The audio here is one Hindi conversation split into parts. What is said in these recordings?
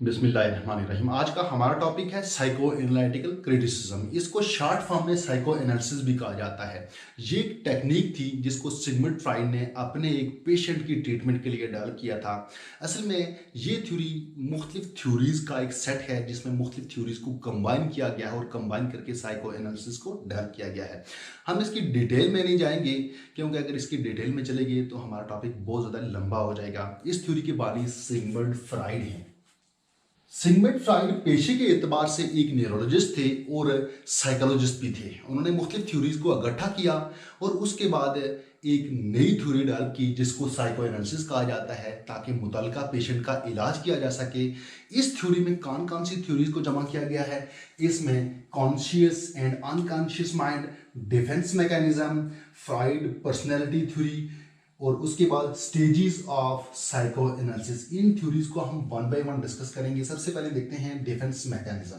बिस्मिल्लाहिर्रहमानिर्रहीम। आज का हमारा टॉपिक है साइको एनालिटिकल क्रिटिसिज्म। इसको शॉर्ट फॉर्म में साइको एनालिसिस भी कहा जाता है। ये एक टेक्निक थी जिसको सिगमंड फ्राइड ने अपने एक पेशेंट की ट्रीटमेंट के लिए डेवलप किया था। असल में ये थ्योरी मुख्तलिफ थ्योरीज का एक सेट है जिसमें मुख्तलिफ थ्योरीज को कंबाइन किया गया है और कंबाइन करके साइको एनालिसिस को डेवलप किया गया है। हम इसकी डिटेल में नहीं जाएंगे क्योंकि अगर इसकी डिटेल में चले गए तो हमारा टॉपिक बहुत ज़्यादा लंबा हो जाएगा। इस थ्योरी के बानी सिगमंड फ्राइड हैं। सिगमंड फ्राइड पेशे के एतबार से एक न्यूरोलॉजिस्ट थे और साइकोलॉजिस्ट भी थे। उन्होंने मुख्तलिफ थ्योरीज को इकट्ठा किया और उसके बाद एक नई थ्योरी डेवलप की जिसको साइको एनालिसिस कहा जाता है ताकि मुतल्लिका पेशेंट का इलाज किया जा सके। इस थ्योरी में कौन कौन सी थ्योरीज को जमा किया गया है? इसमें conscious and unconscious mind, defence mechanism, fried personality theory और उसके बाद stages of psycho analysis. In theories को हम वन बाय वन डिस्कस करेंगे। सबसे पहले देखते हैं defence mechanism.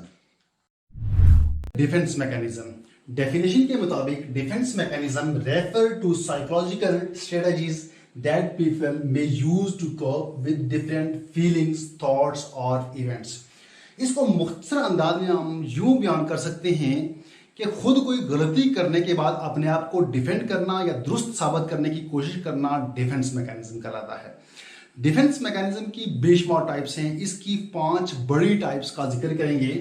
Defence mechanism definition के मुताबिक defence mechanism refer to psychological strategies that people may use to cope with different feelings, thoughts और इवेंट्स। इसको मुख्तसर अंदाज में हम यूं बयान कर सकते हैं कि खुद कोई गलती करने के बाद अपने आप को डिफेंड करना या दुरुस्त साबित करने की कोशिश करना डिफेंस मैकेनिज्म कहलाता है। डिफेंस मैकेनिज्म की बेशुमार टाइप्स हैं। इसकी 5 बड़ी टाइप्स का जिक्र करेंगे।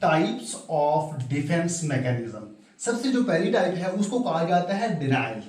Types of defence mechanism. सबसे जो पहली टाइप है उसको कहा जाता है डिनायल।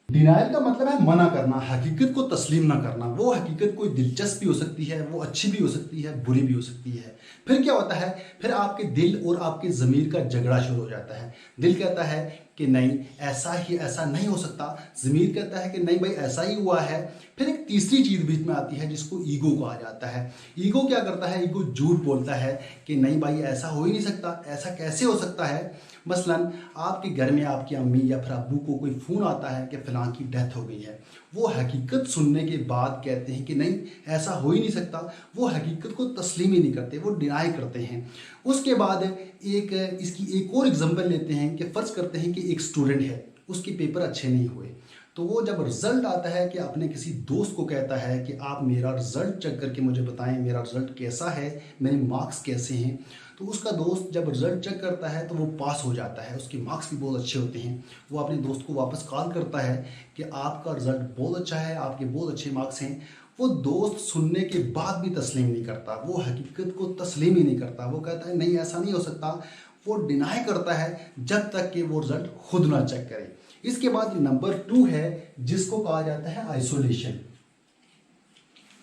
डिनायल का मतलब है मना करना, हकीकत को तस्लीम ना करना। वो हकीकत कोई दिलचस्प भी हो सकती है, वो अच्छी भी हो सकती है, बुरी भी हो सकती है। फिर क्या होता है? फिर आपके दिल और आपके ज़मीर का झगड़ा शुरू हो जाता है। दिल कहता है कि नहीं ऐसा नहीं हो सकता, ज़मीर कहता है कि नहीं भाई ऐसा ही हुआ है। फिर एक तीसरी चीज़ बीच में आती है जिसको ईगो कहा जाता है। ईगो क्या करता है? ईगो झूठ बोलता है कि नहीं भाई ऐसा हो ही नहीं सकता, ऐसा कैसे हो सकता है। मसलन आपके घर में आपकी अम्मी या फिर अब्बू को कोई फ़ोन आता है कि फ़लाँ की डेथ हो गई है। वो हकीकत सुनने के बाद कहते हैं कि नहीं ऐसा हो ही नहीं सकता। वो हकीकत को तस्लीम ही नहीं करते, वो डिनाई करते हैं। उसके बाद इसकी एक और एग्जांपल लेते हैं कि फ़र्ज़ करते हैं कि एक स्टूडेंट है, उसके पेपर अच्छे नहीं हुए, तो वो जब रिज़ल्ट आता है कि अपने किसी दोस्त को कहता है कि आप मेरा रिज़ल्ट चेक करके मुझे बताएं मेरा रिज़ल्ट कैसा है, मेरे मार्क्स कैसे हैं। तो उसका दोस्त जब रिज़ल्ट चेक करता है तो वो पास हो जाता है, उसके मार्क्स भी बहुत अच्छे होते हैं। वो अपने दोस्त को वापस कॉल करता है कि आपका रिज़ल्ट बहुत अच्छा है, आपके बहुत अच्छे मार्क्स हैं। वो दोस्त सुनने के बाद भी तस्लीम नहीं करता, वो हकीकत को तस्लीम ही नहीं करता। वो कहता है नहीं ऐसा नहीं हो सकता। वो डिनाई करता है जब तक कि वो रिज़ल्ट खुद ना चेक करे। इसके बाद नंबर 2 है जिसको कहा जाता है आइसोलेशन।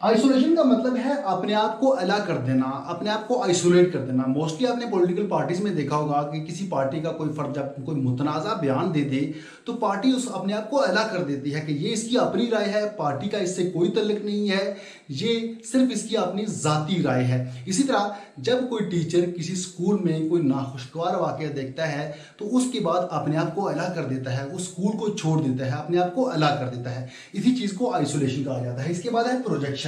आइसोलेशन का मतलब है अपने आप को अलग कर देना, अपने आप को आइसोलेट कर देना। मोस्टली आपने पॉलिटिकल पार्टीज में देखा होगा कि किसी पार्टी का कोई फर्द जब कोई मुतनाज़ा बयान दे दे तो पार्टी उस अपने आप को अलग कर देती है कि ये इसकी अपनी राय है, पार्टी का इससे कोई तल्लुक नहीं है, ये सिर्फ इसकी अपनी ज़ाती राय है। इसी तरह जब कोई टीचर किसी स्कूल में कोई नाखुशगवार वाक़या देखता है तो उसके बाद अपने आप को अलग कर देता है, उस स्कूल को छोड़ देता है, अपने आप को अलग कर देता है। इसी चीज़ को आइसोलेशन कहा जाता है। इसके बाद है प्रोजेक्शन।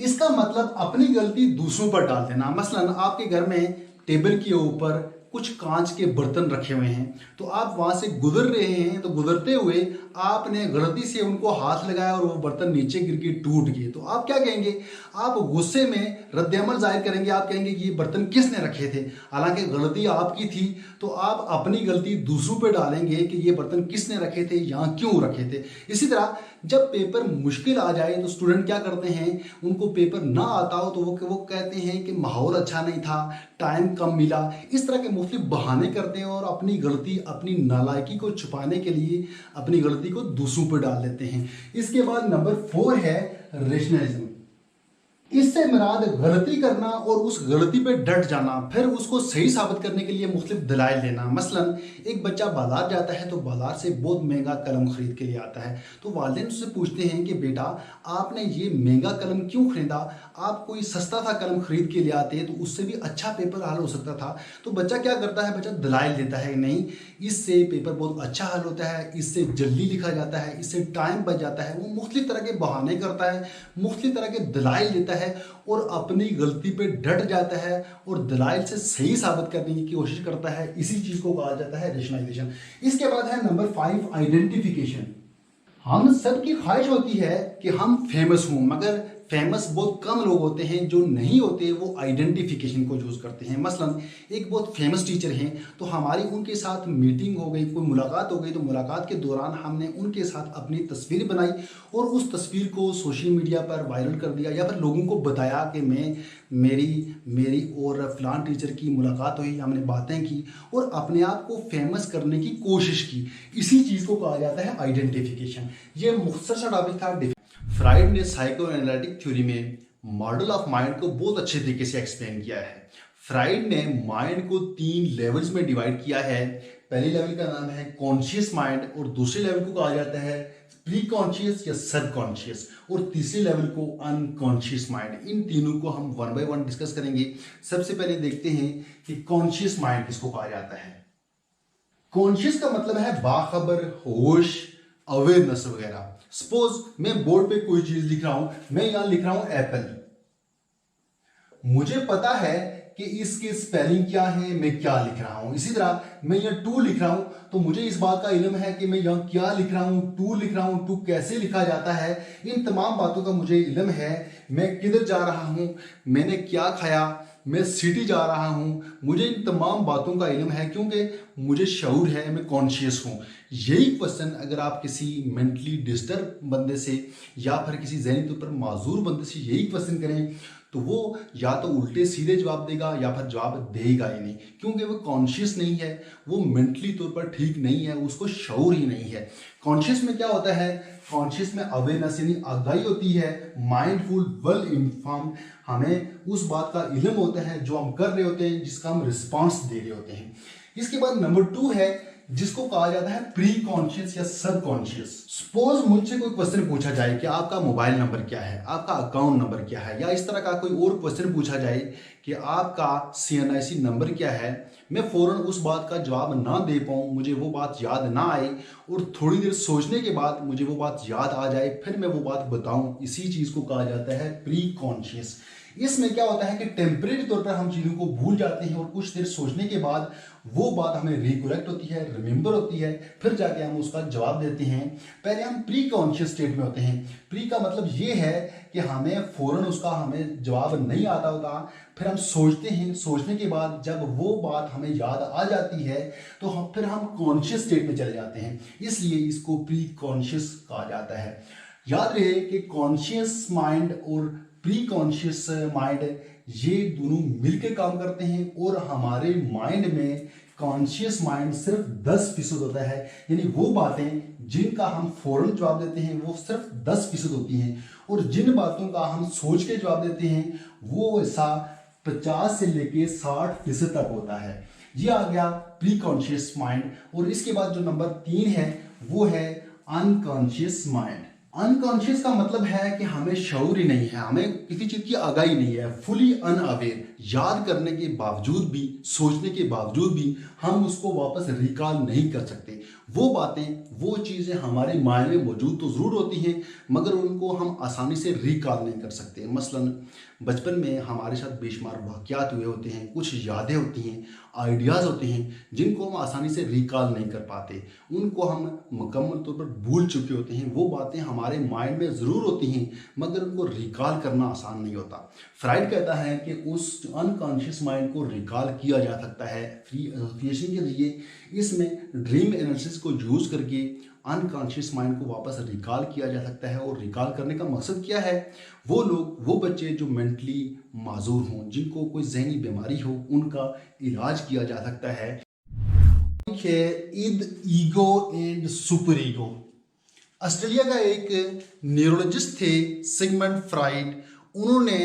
इसका मतलब अपनी गलती दूसरों पर डाल देना। मसलन आपके घर में टेबल के ऊपर कुछ कांच के बर्तन रखे हुए हैं, तो आप वहां से गुजर रहे हैं, तो गुजरते हुए आपने गलती से उनको हाथ लगाया और वो बर्तन नीचे गिर के टूट गए। तो आप क्या कहेंगे? आप गुस्से में रद्द-ए-अमल जाहिर करेंगे। आप कहेंगे कि ये बर्तन किसने रखे थे, हालांकि गलती आपकी थी। तो आप अपनी गलती दूसरों पे डालेंगे कि ये बर्तन किसने रखे थे, यहाँ क्यों रखे थे। इसी तरह जब पेपर मुश्किल आ जाए तो स्टूडेंट क्या करते हैं, उनको पेपर ना आता हो तो वो कहते हैं कि माहौल अच्छा नहीं था, टाइम कम मिला। इस तरह के मुख्तलिफ बहाने करते हैं और अपनी गलती, अपनी नालायकी को छुपाने के लिए अपनी गलती को दूसरों पर डाल देते हैं। इसके बाद नंबर 4 है रेशनलिज्म। इससे मुराद गलती करना और उस गलती पे डट जाना, फिर उसको सही साबित करने के लिए मुख्तलिफ दलाइल देना। मसलन एक बच्चा बाजार जाता है तो बाजार से बहुत महंगा कलम खरीद के लिए आता है, तो वालिदैन उससे पूछते हैं कि बेटा आपने ये महंगा कलम क्यों खरीदा, आप कोई सस्ता सा कलम खरीद के ले आते तो उससे भी अच्छा पेपर हल हो सकता था। तो बच्चा क्या करता है? बच्चा दलाइल देता है, नहीं इससे पेपर बहुत अच्छा हल होता है, इससे जल्दी लिखा जाता है, इससे टाइम बच जाता है। वो मुख्तलिफ तरह के बहाने करता है, मुख्तलिफ तरह के दलाइल देता है और अपनी गलती पे डट जाता है और दलाइल से सही साबित करने की कोशिश करता है। इसी चीज को कहा जाता है रेशनलाइजेशन। इसके बाद है नंबर 5 आइडेंटिफिकेशन। हम सब की ख्वाहिश होती है कि हम फेमस हों, मगर फेमस बहुत कम लोग होते हैं, जो नहीं होते वो आइडेंटिफिकेशन को यूज करते हैं। मसलन एक बहुत फेमस टीचर हैं, तो हमारी उनके साथ मीटिंग हो गई, कोई मुलाकात हो गई, तो मुलाकात के दौरान हमने उनके साथ अपनी तस्वीर बनाई और उस तस्वीर को सोशल मीडिया पर वायरल कर दिया, या फिर लोगों को बताया कि मेरी और फलान टीचर की मुलाकात हुई, हमने बातें की और अपने आप को फेमस करने की कोशिश की। इसी चीज़ को कहा जाता है आइडेंटिफिकेशन। ये मुख्तसर सा टॉपिक था। फ्राइड ने साइको एनालिटिक थ्योरी में मॉडल ऑफ माइंड को बहुत अच्छे तरीके से एक्सप्लेन किया है। फ्राइड ने माइंड को 3 लेवल्स में डिवाइड किया है। पहले लेवल का नाम है कॉन्शियस माइंड, और दूसरे लेवल को कहा जाता है प्री कॉन्शियस या सब कॉन्शियस, और तीसरे लेवल को अनकॉन्शियस माइंड। इन तीनों को हम वन बाय वन डिस्कस करेंगे। सबसे पहले देखते हैं कि कॉन्शियस माइंड किसको कहा जाता है। कॉन्शियस का मतलब है बाखबर, होश, अवेयरनेस वगैरह। सपोज मैं बोर्ड पे कोई चीज लिख रहा हूं, मैं यहां लिख रहा हूं एप्पल, मुझे पता है कि इसके स्पेलिंग क्या है, मैं क्या लिख रहा हूं। इसी तरह मैं यहाँ टू लिख रहा हूं, तो मुझे इस बात का इल्म है कि मैं यहाँ क्या लिख रहा हूं, टू लिख रहा हूं, टू कैसे लिखा जाता है। इन तमाम बातों का मुझे इल्म है। मैं किधर जा रहा हूं, मैंने क्या खाया, मैं सिटी जा रहा हूं, मुझे इन तमाम बातों का इल्म है, क्योंकि मुझे शऊर है, मैं कॉन्शियस हूं। यही क्वेश्चन अगर आप किसी मेंटली डिस्टर्ब बंदे से या फिर किसी ज़हनी तौर पर माजूर बंदे से यही क्वेश्चन करें, तो वो या तो उल्टे सीधे जवाब देगा या फिर जवाब देगा ही नहीं, क्योंकि वो कॉन्शियस नहीं है, वो मेंटली तौर पर ठीक नहीं है, उसको शऊर ही नहीं है। कॉन्शियस में क्या होता है, कॉन्शियस में अवेयरनेस यानी आगाही होती है, माइंडफुल, वेल इन्फॉर्म्ड, हमें उस बात का इल्म होता है जो हम कर रहे होते हैं, जिसका हम रिस्पॉन्स दे रहे होते हैं। इसके बाद नंबर 2 है जिसको कहा जाता है प्री कॉन्शियस या सब कॉन्शियस। सपोज मुझसे कोई क्वेश्चन पूछा जाए कि आपका मोबाइल नंबर क्या है, आपका अकाउंट नंबर क्या है, या इस तरह का कोई और क्वेश्चन पूछा जाए कि आपका CNIC नंबर क्या है, मैं फौरन उस बात का जवाब ना दे पाऊँ, मुझे वो बात याद ना आए और थोड़ी देर सोचने के बाद मुझे वो बात याद आ जाए, फिर मैं वो बात बताऊं, इसी चीज़ को कहा जाता है प्री कॉन्शियस। इसमें क्या होता है कि टेम्परेरी तौर पर हम चीज़ों को भूल जाते हैं और कुछ देर सोचने के बाद वो बात हमें रिकलेक्ट होती है, रिमेंबर होती है, फिर जाके हम उसका जवाब देते हैं। पहले हम प्री कॉन्शियस स्टेट में होते हैं। प्री का मतलब ये है कि हमें फौरन उसका हमें जवाब नहीं आता होता, फिर हम सोचते हैं, सोचने के बाद जब वो बात हमें याद आ जाती है तो फिर हम कॉन्शियस स्टेट में चले जाते हैं, इसलिए इसको प्री कॉन्शियस कहा जाता है। याद रहे कि कॉन्शियस माइंड और प्री कॉन्शियस माइंड ये दोनों मिलकर काम करते हैं, और हमारे माइंड में कॉन्शियस माइंड सिर्फ 10% होता है, यानी वो बातें जिनका हम फौरन जवाब देते हैं वो सिर्फ 10% होती हैं, और जिन बातों का हम सोच के जवाब देते हैं वो ऐसा 50 से लेके 60% तक होता है। ये आ गया प्री कॉन्शियस माइंड। और इसके बाद जो नंबर 3 है वो है अनकॉन्शियस माइंड। अनकॉन्शियस का मतलब है कि हमें शऊर ही नहीं है, हमें किसी चीज की आगाही नहीं है, फुली अनअवेयर। याद करने के बावजूद भी, सोचने के बावजूद भी हम उसको वापस रिकॉल नहीं कर सकते। वो बातें, वो चीजें हमारे माइंड में मौजूद तो जरूर होती हैं, मगर उनको हम आसानी से रिकॉल नहीं कर सकते। मसलन बचपन में हमारे साथ बेशुमार वाक़यात हुए होते हैं, कुछ यादें होती हैं, आइडियाज़ होते हैं, जिनको हम आसानी से रिकॉल नहीं कर पाते, उनको हम मुकम्मल तौर पर भूल चुके होते हैं। वो बातें हमारे माइंड में ज़रूर होती हैं, मगर उनको रिकॉल करना आसान नहीं होता। फ्राइड कहता है कि उस अनकॉन्शियस माइंड को रिकॉल किया जा सकता है फ्री एसोसिएशन के जरिए। इसमें ड्रीम एनालिसिस को यूज़ करके अनकॉन्शियस माइंड को वापस रिकॉल किया जा सकता है। और रिकॉल करने का मकसद क्या है, वो लोग, वो बच्चे जो मेंटली माजूर हों, जिनको कोई जहनी बीमारी हो, उनका इलाज किया जा सकता है। Id, ego and super ego. Australia का एक न्यूरोलॉजिस्ट थे सिगमंड फ्राइड, उन्होंने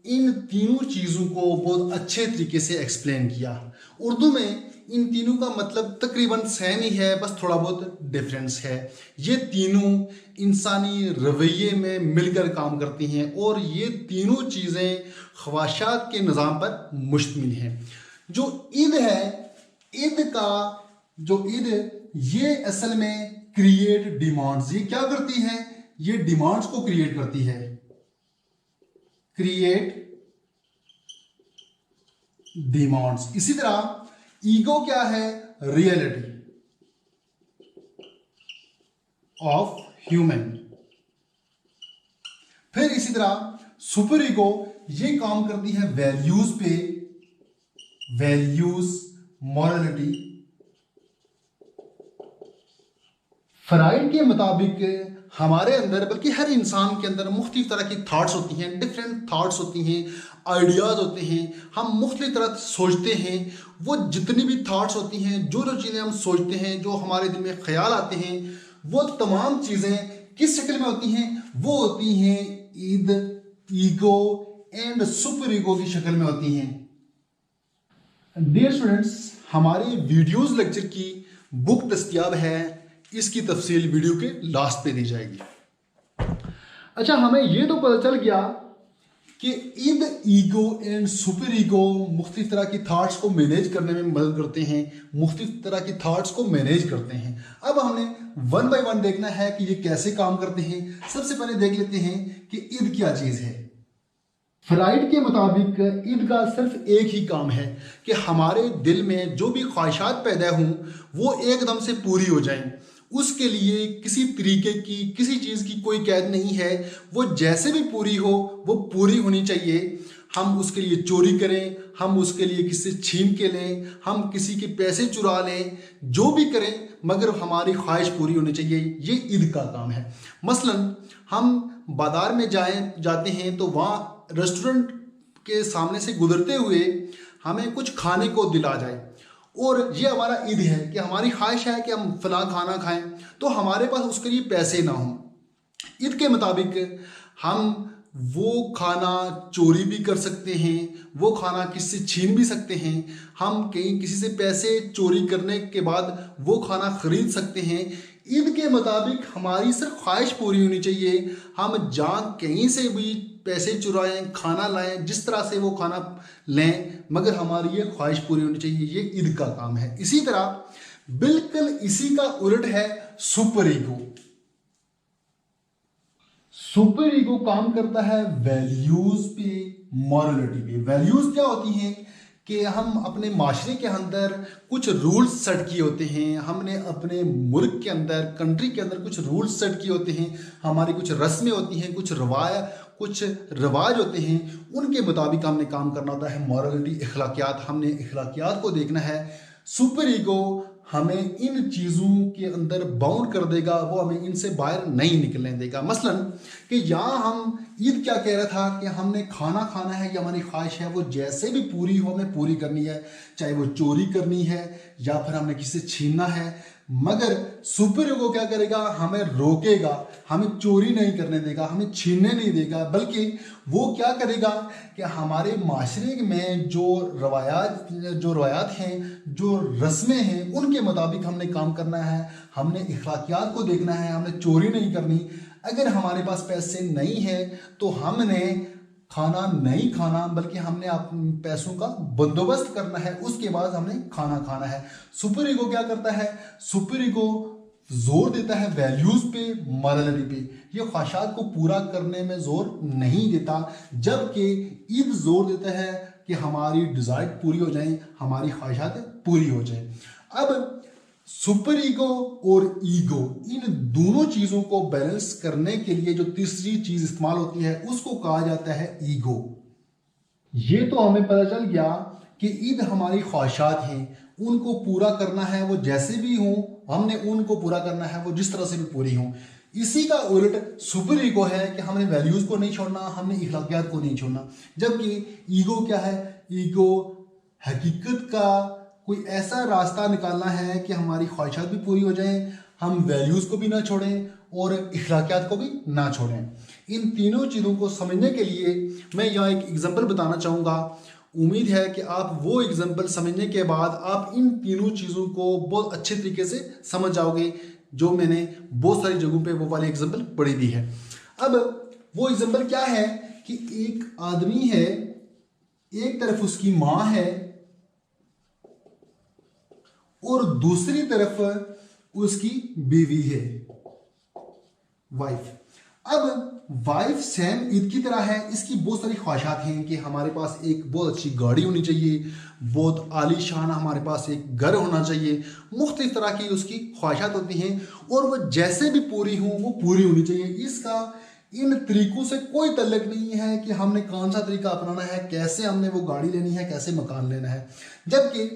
इन तीनों चीज़ों को बहुत अच्छे तरीके से एक्सप्लेन किया। उर्दू में इन तीनों का मतलब तकरीबन सेम ही है, बस थोड़ा बहुत डिफरेंस है। ये तीनों इंसानी रवैये में मिलकर काम करती हैं, और ये तीनों चीज़ें ख्वाहिशात के निज़ाम पर मुश्तमिल हैं। जो ईद है, ईद का जो ईद, ये असल में क्रिएट डिमांड्स। ये क्या करती है, ये डिमांड्स को क्रिएट करती है, क्रिएट डिमांड्स। इसी तरह ईगो क्या है, रियलिटी ऑफ ह्यूमन। फिर इसी तरह सुपर ईगो ये काम करती है वैल्यूज पे, वैल्यूज, मॉरलिटी। फ्राइड के मुताबिक हमारे अंदर, बल्कि हर इंसान के अंदर मुख्तलिफ तरह की थॉट्स होती हैं, डिफरेंट थॉट्स होती हैं, आइडियाज़ होते हैं, हम मुख्तलिफ तरह से सोचते हैं। वो जितनी भी थॉट्स होती हैं, जो जो चीज़ें हम सोचते हैं, जो हमारे दिल में ख्याल आते हैं, वो तमाम चीज़ें किस शक्ल में होती हैं? वो होती हैं Eid, ego and super ego की शक्ल में होती हैं। डियर स्टूडेंट्स, हमारे वीडियोस लेक्चर की बुक दस्तयाब है, इसकी तफसील वीडियो के लास्ट पे दी जाएगी। अच्छा, हमें ये तो पता चल गया कि Eid, ego and super ego मुख्तलिफ तरह की थॉट्स को मैनेज करने में मदद करते हैं, मुख्तलिफ तरह की थॉट्स को मैनेज करते हैं। अब हमने वन बाय वन देखना है कि ये कैसे काम करते हैं। सबसे पहले देख लेते हैं कि ईद क्या चीज़ है। फ्राइड के मुताबिक ईद का सिर्फ एक ही काम है कि हमारे दिल में जो भी ख्वाहिशात पैदा हों वो एकदम से पूरी हो जाएं। उसके लिए किसी तरीके की, किसी चीज़ की कोई कैद नहीं है। वो जैसे भी पूरी हो वो पूरी होनी चाहिए। हम उसके लिए चोरी करें, हम उसके लिए किसी से छीन के लें, हम किसी के पैसे चुरा लें, जो भी करें, मगर हमारी ख्वाहिश पूरी होनी चाहिए। ये ईद का काम है। मसलन हम बाजार में जाते हैं तो वहाँ रेस्टोरेंट के सामने से गुजरते हुए हमें कुछ खाने को दिल आ जाए, और ये हमारा ईद है कि हमारी ख्वाहिश है कि हम फला खाना खाएं, तो हमारे पास उसके लिए पैसे ना हों। ईद के मुताबिक हम वो खाना चोरी भी कर सकते हैं, वो खाना किसी से छीन भी सकते हैं, हम कहीं किसी से पैसे चोरी करने के बाद वो खाना खरीद सकते हैं। ईद के मुताबिक हमारी सिर्फ ख्वाहिश पूरी होनी चाहिए। हम जहाँ कहीं से भी पैसे चुराएं, खाना लाएं, जिस तरह से वो खाना लें, मगर हमारी ये ख्वाहिश पूरी होनी चाहिए। ये ईद का काम है। इसी तरह बिल्कुल इसी का उलट है सुपर ईगो। सुपर ईगो काम करता है वैल्यूज पे, मॉरलिटी पे। वैल्यूज क्या होती हैं कि हम अपने माशरे के अंदर कुछ रूल्स सेट किए होते हैं, हमने अपने मुल्क के अंदर, कंट्री के अंदर कुछ रूल्स सेट किए होते हैं, हमारी कुछ रस्में होती हैं, कुछ रवाज होते हैं, उनके मुताबिक हमने काम करना होता है। मॉरलिटी, इखलाकियात, हमने इखलाकियात को देखना है। सुपर ईगो हमें इन चीज़ों के अंदर बाउंड कर देगा, वो हमें इनसे बाहर नहीं निकलने देगा। मसलन कि यहाँ हम ईद क्या कह रहा था कि हमने खाना खाना है, कि हमारी ख्वाहिश है वो जैसे भी पूरी हो हमें पूरी करनी है, चाहे वो चोरी करनी है या फिर हमने किसी से छीनना है। मगर सुपर ईगो क्या करेगा? हमें रोकेगा, हमें चोरी नहीं करने देगा, हमें छीनने नहीं देगा, बल्कि वो क्या करेगा कि हमारे माशरे में जो रवायात हैं, जो रस्में हैं, उनके मुताबिक हमने काम करना है, हमने इखलाकियात को देखना है, हमने चोरी नहीं करनी। अगर हमारे पास पैसे नहीं है तो हमने खाना नहीं खाना, बल्कि हमने अपने पैसों का बंदोबस्त करना है, उसके बाद हमने खाना खाना है। सुपर ईगो क्या करता है? सुपर ईगो जोर देता है वैल्यूज पे, मॉरलिटी पे। ये ख्वाहिशात को पूरा करने में जोर नहीं देता, जबकि ईद जोर देता है कि हमारी डिजायर पूरी हो जाए, हमारी ख्वाहिशात पूरी हो जाए। अब सुपर ईगो और ईगो, इन दोनों चीजों को बैलेंस करने के लिए जो तीसरी चीज इस्तेमाल होती है उसको कहा जाता है ईगो। ये तो हमें पता चल गया कि ईद हमारी ख्वाहिशात हैं, उनको पूरा करना है, वो जैसे भी हों हमने उनको पूरा करना है, वो जिस तरह से भी पूरी हों। इसी का उलट सुपर ईगो है कि हमने वैल्यूज को नहीं छोड़ना, हमने इखलाकियात को नहीं छोड़ना। जबकि ईगो क्या है? ईगो हकीकत का कोई ऐसा रास्ता निकालना है कि हमारी ख्वाहिशात भी पूरी हो जाएं, हम वैल्यूज को भी ना छोड़ें और इखलाकियात को भी ना छोड़ें। इन तीनों चीज़ों को समझने के लिए मैं यहाँ एक एग्जांपल बताना चाहूँगा। उम्मीद है कि आप वो एग्जांपल समझने के बाद आप इन तीनों चीज़ों को बहुत अच्छे तरीके से समझ जाओगे, जो मैंने बहुत सारी जगहों पे वो वाले एग्जांपल पढ़ी भी है। अब वो एग्जांपल क्या है कि एक आदमी है, एक तरफ उसकी माँ है और दूसरी तरफ उसकी बीवी है, वाइफ। अब वाइफ सेम ईद की तरह है, इसकी बहुत सारी ख्वाहिशात हैं कि हमारे पास एक बहुत अच्छी गाड़ी होनी चाहिए, बहुत आलीशान हमारे पास एक घर होना चाहिए, मुख्तलिफ तरह की उसकी ख्वाहिशात होती हैं और वो जैसे भी पूरी हों वो पूरी होनी चाहिए। इसका इन तरीकों से कोई तल्लक नहीं है कि हमने कौन सा तरीका अपनाना है, कैसे हमने वो गाड़ी लेनी है, कैसे मकान लेना है। जबकि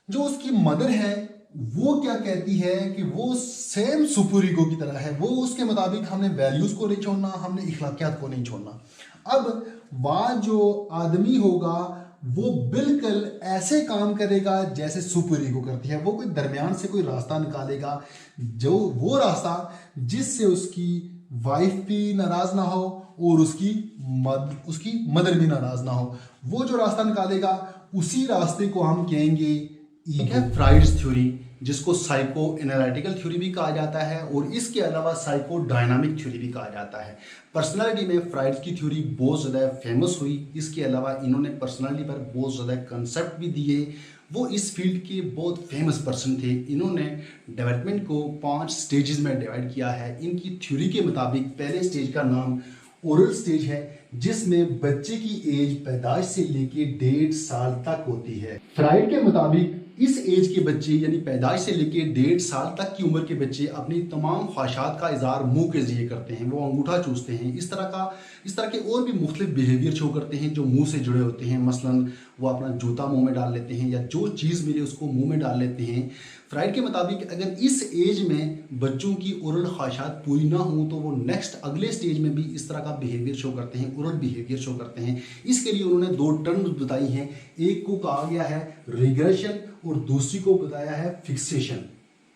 जो उसकी मदर है वो क्या कहती है कि वो सेम सुपर ईगो की तरह है, वो उसके मुताबिक हमने वैल्यूज को नहीं छोड़ना, हमने इखलाकियात को नहीं छोड़ना। अब वह जो आदमी होगा वो बिल्कुल ऐसे काम करेगा जैसे सुपर ईगो करती है। वो कोई दरमियान से कोई रास्ता निकालेगा, जो वो रास्ता जिससे उसकी वाइफ भी नाराज ना हो और उसकी मदर भी नाराज ना हो। वो जो रास्ता निकालेगा उसी रास्ते को हम कहेंगे एक है फ्राइड्स थ्योरी, जिसको साइको एनालिटिकल थ्योरी भी कहा जाता है और इसके अलावा साइको डायनामिक थ्योरी भी कहा जाता है। पर्सनालिटी में फ्राइड्स की थ्योरी बहुत ज़्यादा फेमस हुई। इसके अलावा इन्होंने पर्सनालिटी पर बहुत ज़्यादा कंसेप्ट भी दिए। वो इस फील्ड के बहुत फेमस पर्सन थे। इन्होंने डेवलपमेंट को 5 स्टेजेस में डिवाइड किया है। इनकी थ्योरी के मुताबिक पहले स्टेज का नाम ओरल स्टेज है, जिसमें बच्चे की एज पैदाइश से लेके 1.5 साल तक होती है। फ्राइड के मुताबिक इस एज के बच्चे यानी पैदाइश से लेके 1.5 साल तक की उम्र के बच्चे अपनी तमाम ख्वाहिशात का इजहार मुंह के जरिए करते हैं। वो अंगूठा चूसते हैं, इस तरह के और भी मुख्तलिफ बिहेवियर शो करते हैं जो मुंह से जुड़े होते हैं। मसलन वो अपना जूता मुंह में डाल लेते हैं या जो चीज़ मिले उसको मुंह में डाल लेते हैं। फ्राइड के मुताबिक अगर इस एज में बच्चों की ओरल ख्वाहिशात पूरी ना हो तो वो नेक्स्ट अगले स्टेज में भी इस तरह का बिहेवियर शो करते हैं, ओरल बिहेवियर शो करते हैं। इसके लिए उन्होंने 2 टर्म्स बताई हैं। एक को कहा गया है रिग्रेशन और दूसरी को बताया है फिक्सेशन।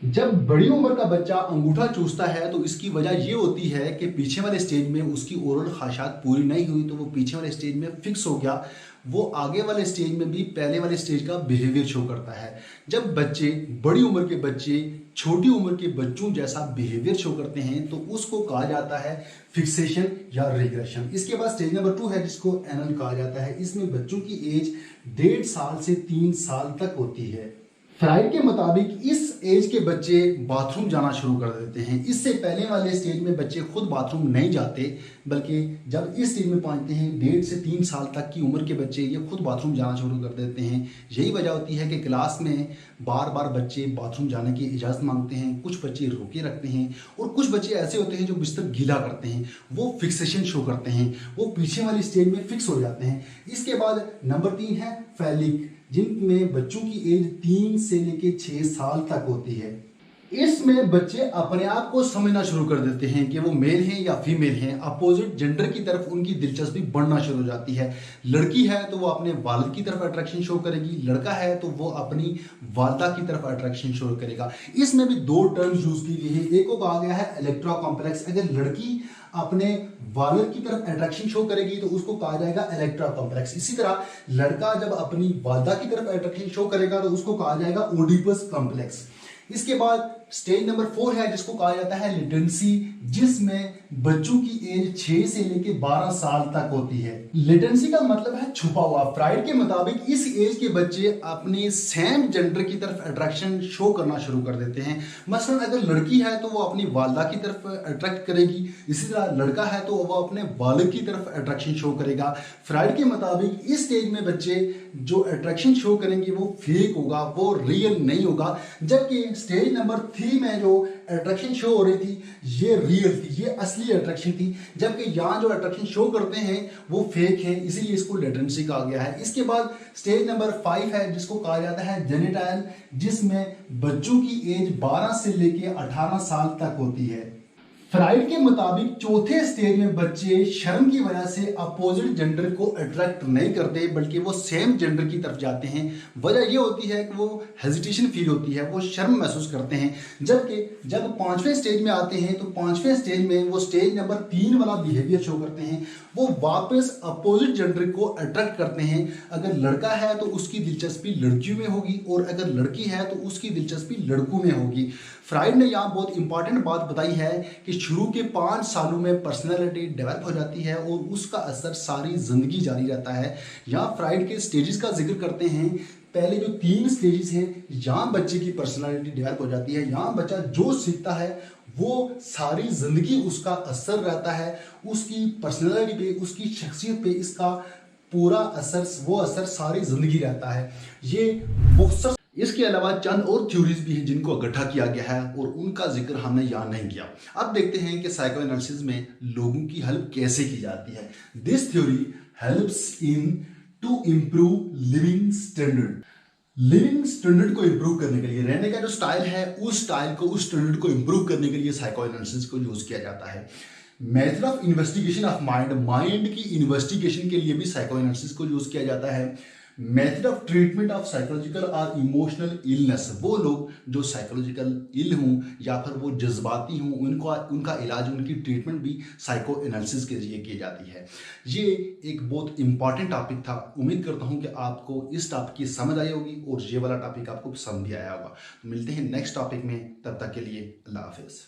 जब बड़ी उम्र का बच्चा अंगूठा चूसता है तो इसकी वजह ये होती है कि पीछे वाले स्टेज में उसकी ओरल ख्वाहिशात पूरी नहीं हुई तो वो पीछे वाले स्टेज में फिक्स हो गया। वो आगे वाले स्टेज में भी पहले वाले स्टेज का बिहेवियर शो करता है। जब बच्चे बड़ी उम्र के बच्चे छोटी उम्र के बच्चों जैसा बिहेवियर शो करते हैं तो उसको कहा जाता है फिक्सेशन या रिग्रेशन। इसके बाद स्टेज नंबर 2 है जिसको एनल कहा जाता है। इसमें बच्चों की एज 1.5 साल से 3 साल तक होती है। फ्राइड के मुताबिक इस एज के बच्चे बाथरूम जाना शुरू कर देते हैं। इससे पहले वाले स्टेज में बच्चे खुद बाथरूम नहीं जाते, बल्कि जब इस स्टेज में पहुंचते हैं 1.5 से 3 साल तक की उम्र के बच्चे ये खुद बाथरूम जाना शुरू कर देते हैं। यही वजह होती है कि क्लास में बार बार बच्चे बाथरूम जाने की इजाज़त मांगते हैं, कुछ बच्चे रोके रखते हैं और कुछ बच्चे ऐसे होते हैं जो बिस्तर गीला करते हैं। वो फिक्सेशन शो करते हैं, वो पीछे वाली स्टेज में फिक्स हो जाते हैं। इसके बाद नंबर 3 है फैलिक, जिनमें बच्चों की एज 3 से लेके 6 साल तक होती है। इसमें बच्चे अपने आप को समझना शुरू कर देते हैं कि वो मेल हैं या फीमेल हैं। अपोजिट जेंडर की तरफ उनकी दिलचस्पी बढ़ना शुरू हो जाती है। लड़की है तो वो अपने वालिद की तरफ अट्रैक्शन शो करेगी, लड़का है तो वो अपनी वालदा की तरफ अट्रैक्शन शो करेगा। इसमें भी 2 टर्म्स यूज की गई है। एक को कहा गया है इलेक्ट्रा कॉम्प्लेक्स। अगर लड़की अपने वालिद की तरफ अट्रैक्शन शो करेगी तो उसको कहा जाएगा इलेक्ट्रा कॉम्प्लेक्स। इसी तरह लड़का जब अपनी वालदा की तरफ अट्रैक्शन शो करेगा तो उसको कहा जाएगा ओडिपस कॉम्प्लेक्स। इसके बाद स्टेज नंबर 4 है जिसको कहा जाता है लेटेंसी, जिसमें बच्चों की एज 6 से लेके 12 साल तक होती है। लेटेंसी का मतलब है छुपा हुआ। फ्राइड के मुताबिक इस एज के बच्चे अपने सेम जेंडर की तरफ अट्रैक्शन शो करना शुरू कर देते हैं। मसलन अगर लड़की है तो वो अपनी वालदा की तरफ अट्रैक्ट करेगी, इसी तरह लड़का है तो वो अपने वालिद की तरफ अट्रैक्शन शो करेगा। फ्राइड के मुताबिक इस स्टेज में बच्चे जो अट्रैक्शन शो करेंगे वो फेक होगा, वो रियल नहीं होगा। जबकि स्टेज नंबर 3 में जो अट्रैक्शन शो हो रही थी ये रियल थी, ये असली अट्रैक्शन थी। जबकि यहाँ जो अट्रैक्शन शो करते हैं वो फेक है, इसीलिए इसको लेटेंसी कहा गया है। इसके बाद स्टेज नंबर 5 है जिसको कहा जाता है जेनिटाइल, जिसमें बच्चों की एज 12 से लेके 18 साल तक होती है। फ्राइड के मुताबिक चौथे स्टेज में बच्चे शर्म की वजह से अपोजिट जेंडर को अट्रैक्ट नहीं करते, बल्कि वो सेम जेंडर की तरफ जाते हैं। वजह ये होती है कि वो हेजिटेशन फील होती है, वो शर्म महसूस करते हैं। जबकि जब 5वें स्टेज में आते हैं तो 5वें स्टेज में वो स्टेज नंबर 3 वाला बिहेवियर शो करते हैं। वो वापस अपोजिट जेंडर को अट्रैक्ट करते हैं। अगर लड़का है तो उसकी दिलचस्पी लड़कियों में होगी और अगर लड़की है तो उसकी दिलचस्पी लड़कों में होगी। फ्राइड ने यहाँ बहुत इंपॉर्टेंट बात बताई है कि शुरू के 5 सालों में पर्सनैलिटी डेवलप हो जाती है और उसका असर सारी जिंदगी जारी रहता है। यहाँ फ्राइड के स्टेजेस का जिक्र करते हैं। पहले जो 3 स्टेजेस हैं यहाँ बच्चे की पर्सनैलिटी डेवलप हो जाती है। यहाँ बच्चा जो सीखता है वो सारी जिंदगी उसका असर रहता है, उसकी पर्सनैलिटी पे, उसकी शख्सियत पे इसका पूरा असर, वो असर सारी जिंदगी रहता है। ये मुख्तसर इसके अलावा चंद और थ्योरीज भी हैं जिनको इकट्ठा किया गया है और उनका जिक्र हमने यहाँ नहीं किया। अब देखते हैं कि साइको एनालिसिस में लोगों की हेल्प कैसे की जाती है। This theory helps in to improve living standard. Living standard को इंप्रूव करने के लिए, रहने का जो स्टाइल है उस स्टाइल को, उस स्टैंडर्ड को इंप्रूव करने के लिए साइको एनालिसिस को यूज किया जाता है। Method of investigation of mind, mind की इन्वेस्टिगेशन के लिए भी साइको एनालिसिस को यूज किया जाता है। Method of treatment of psychological और इमोशनल इलनेस, वो लोग जो साइकोलॉजिकल इल हों या फिर वो जज्बाती हों, उनका इलाज, उनकी ट्रीटमेंट भी साइको एनालिसिस के जरिए की जाती है। ये एक बहुत इंपॉर्टेंट टॉपिक था। उम्मीद करता हूँ कि आपको इस टॉपिक की समझ आई होगी और ये वाला टॉपिक आपको पसंद भी आया होगा। तो मिलते हैं नेक्स्ट टॉपिक में, तब तक के लिए अल्लाह हाफिज़।